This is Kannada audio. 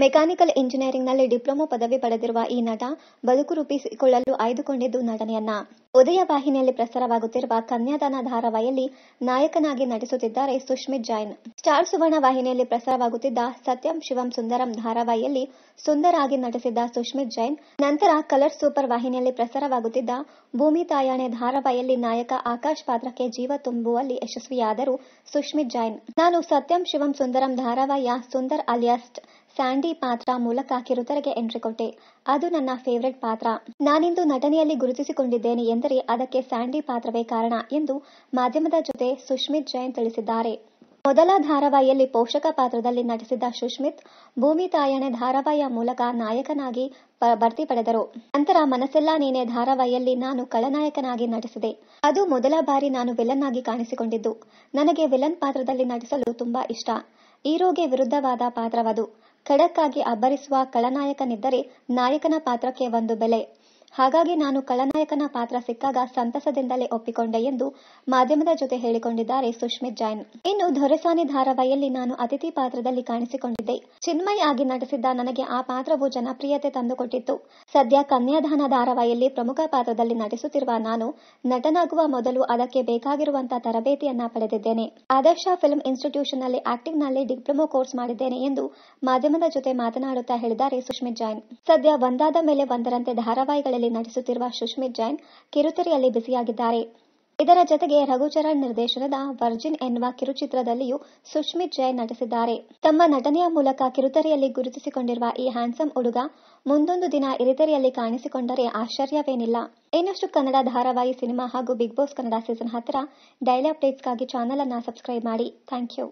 ಮೆಕ್ಯಾನಿಕಲ್ ಇಂಜಿನಿಯರಿಂಗ್ನಲ್ಲಿ ಡಿಪ್ಲೊಮಾ ಪದವಿ ಪಡೆದಿರುವ ಈ ನಟ ಬದುಕು ರೂಪಿಸಿಕೊಳ್ಳಲು ಆಯ್ದುಕೊಂಡಿದ್ದು ನಟನೆಯನ್ನ. ಉದಯ ವಾಹಿನಿಯಲ್ಲಿ ಪ್ರಸಾರವಾಗುತ್ತಿರುವ ಕನ್ಯಾದಾನ ಧಾರಾವಾಹಿಯಲ್ಲಿ ನಾಯಕನಾಗಿ ನಟಿಸುತ್ತಿದ್ದಾರೆ ಸುಶ್ಮಿತ್ ಜೈನ್. ಸ್ಟಾರ್ ಸುವರ್ಣ ವಾಹಿನಿಯಲ್ಲಿ ಪ್ರಸಾರವಾಗುತ್ತಿದ್ದ ಸತ್ಯಂ ಶಿವಂ ಸುಂದರಂ ಧಾರಾವಾಹಿಯಲ್ಲಿ ಸುಂದರ್ ಆಗಿ ನಟಿಸಿದ್ದ ಸುಶ್ಮಿತ್ ಜೈನ್, ನಂತರ ಕಲರ್ಸ್ ಸೂಪರ್ ವಾಹಿನಿಯಲ್ಲಿ ಪ್ರಸಾರವಾಗುತ್ತಿದ್ದ ಭೂಮಿ ತಾಯಣೆ ಧಾರಾವಾಹಿಯಲ್ಲಿ ನಾಯಕ ಆಕಾಶ್ ಪಾತ್ರಕ್ಕೆ ಜೀವ ತುಂಬುವಲ್ಲಿ ಯಶಸ್ವಿಯಾದರು ಸುಶ್ಮಿತ್ ಜೈನ್. ನಾನು ಸತ್ಯಂ ಶಿವಂ ಸುಂದರಂ ಧಾರಾವಾಹಿಯ ಸುಂದರ್ ಅಲಿಯಾಸ್ ಸ್ಯಾಂಡಿ ಪಾತ್ರ ಮೂಲಕ ಕಿರುತೆರೆಗೆ ಎಂಟ್ರಿ ಕೊಟ್ಟೆ. ಅದು ನನ್ನ ಫೇವರೇಟ್ ಪಾತ್ರ. ನಾನಿಂದು ನಟನೆಯಲ್ಲಿ ಗುರುತಿಸಿಕೊಂಡಿದ್ದೇನೆ ಎಂದರೆ ಅದಕ್ಕೆ ಸ್ಯಾಂಡಿ ಪಾತ್ರವೇ ಕಾರಣ ಎಂದು ಮಾಧ್ಯಮದ ಜೊತೆ ಸುಶ್ಮಿತ್ ಜೈನ್ ತಿಳಿಸಿದ್ದಾರೆ. ಮೊದಲ ಧಾರಾವಾಹಿಯಲ್ಲಿ ಪೋಷಕ ಪಾತ್ರದಲ್ಲಿ ನಟಿಸಿದ್ದ ಸುಶ್ಮಿತ್, ಭೂಮಿ ತಾಯಣೆ ಧಾರಾವಾಹಿಯ ಮೂಲಕ ನಾಯಕನಾಗಿ ಬಡ್ತಿ ಪಡೆದರು. ನಂತರ ಮನಸ್ಸೆಲ್ಲ ನೀನೆ ಧಾರಾವಾಹಿಯಲ್ಲಿ ನಾನು ಖಳನಾಯಕನಾಗಿ ನಟಿಸಿದೆ. ಅದು ಮೊದಲ ಬಾರಿ ನಾನು ವಿಲನ್ ಆಗಿ ಕಾಣಿಸಿಕೊಂಡಿದ್ದು. ನನಗೆ ವಿಲನ್ ಪಾತ್ರದಲ್ಲಿ ನಟಿಸಲು ತುಂಬಾ ಇಷ್ಟ. ಹೀರೋಗೆ ವಿರುದ್ಧವಾದ ಪಾತ್ರವದು. ಖಡಕ್ ಆಗಿ ಅಬ್ಬರಿಸುವ ಖಳನಾಯಕನಿದ್ದರೆ ನಾಯಕನ ಪಾತ್ರಕ್ಕೆ ಒಂದು ಬೆಲೆ. ಹಾಗಾಗಿ ನಾನು ಖಳನಾಯಕನ ಪಾತ್ರ ಸಿಕ್ಕಾಗ ಸಂತಸದಿಂದಲೇ ಒಪ್ಪಿಕೊಂಡೆ ಎಂದು ಮಾಧ್ಯಮದ ಜೊತೆ ಹೇಳಿಕೊಂಡಿದ್ದಾರೆ ಸುಶ್ಮಿತ್ ಜೈನ್. ಇನ್ನು ದೊರೆಸಾನಿ ಧಾರಾವಾಹಿಯಲ್ಲಿ ನಾನು ಅತಿಥಿ ಪಾತ್ರದಲ್ಲಿ ಕಾಣಿಸಿಕೊಂಡಿದ್ದೆ. ಚಿನ್ಮಯ್ ಆಗಿ ನಟಿಸಿದ್ದ ನನಗೆ ಆ ಪಾತ್ರವು ಜನಪ್ರಿಯತೆ ತಂದುಕೊಟ್ಟಿತ್ತು. ಸದ್ಯ ಕನ್ಯಾದಾನ ಧಾರಾವಾಹಿಯಲ್ಲಿ ಪ್ರಮುಖ ಪಾತ್ರದಲ್ಲಿ ನಟಿಸುತ್ತಿರುವ ನಾನು ನಟನಾಗುವ ಮೊದಲು ಅದಕ್ಕೆ ಬೇಕಾಗಿರುವಂತಹ ತರಬೇತಿಯನ್ನ ಪಡೆದಿದ್ದೇನೆ. ಆದರ್ಶ ಫಿಲ್ಮ್ ಇನ್ಸ್ಟಿಟ್ಯೂಷನ್ ನಲ್ಲಿ ಆಕ್ಟಿಂಗ್ ನಲ್ಲಿ ಡಿಪ್ಲೊಮಾ ಕೋರ್ಸ್ ಮಾಡಿದ್ದೇನೆ ಎಂದು ಮಾಧ್ಯಮದ ಜೊತೆ ಮಾತನಾಡುತ್ತಾ ಹೇಳಿದ್ದಾರೆ ಸುಶ್ಮಿತ್ ಜೈನ್. ಸದ್ಯ ಒಂದಾದ ಮೇಲೆ ಒಂದರಂತೆ ಧಾರಾವಾಹಿಗಳಲ್ಲಿ ನಟಿಸುತ್ತಿರುವ ಸುಶ್ಮಿತ್ ಜೈನ್ ಕಿರುತೆರೆಯಲ್ಲಿ ಬ್ಯುಸಿಯಾಗಿದ್ದಾರೆ. ಇದರ ಜೊತೆಗೆ ರಘುಚರಣ್ ನಿರ್ದೇಶನದ ವರ್ಜಿನ್ ಎನ್ನುವ ಕಿರುಚಿತ್ರದಲ್ಲಿಯೂ ಸುಶ್ಮಿತ್ ಜೈನ್ ನಟಿಸಿದ್ದಾರೆ. ತಮ್ಮ ನಟನೆಯ ಮೂಲಕ ಕಿರುತೆರೆಯಲ್ಲಿ ಗುರುತಿಸಿಕೊಂಡಿರುವ ಈ ಹ್ಯಾಂಡ್ಸಮ್ ಹುಡುಗ ಮುಂದೊಂದು ದಿನ ಹಿರಿತೆರೆಯಲ್ಲಿ ಕಾಣಿಸಿಕೊಂಡರೆ ಆಶ್ಚರ್ಯವೇನಿಲ್ಲ. ಇನ್ನಷ್ಟು ಕನ್ನಡ ಧಾರಾವಾಹಿ, ಸಿನಿಮಾ ಹಾಗೂ Bigg Boss Kannada season 10 daily ಅಪ್ಡೇಟ್ಸ್ಗಾಗಿ ಚಾನೆಲ್ ಅನ್ನು ಸಬ್ಸ್ಕ್ರೈಬ್ ಮಾಡಿ. Thank you.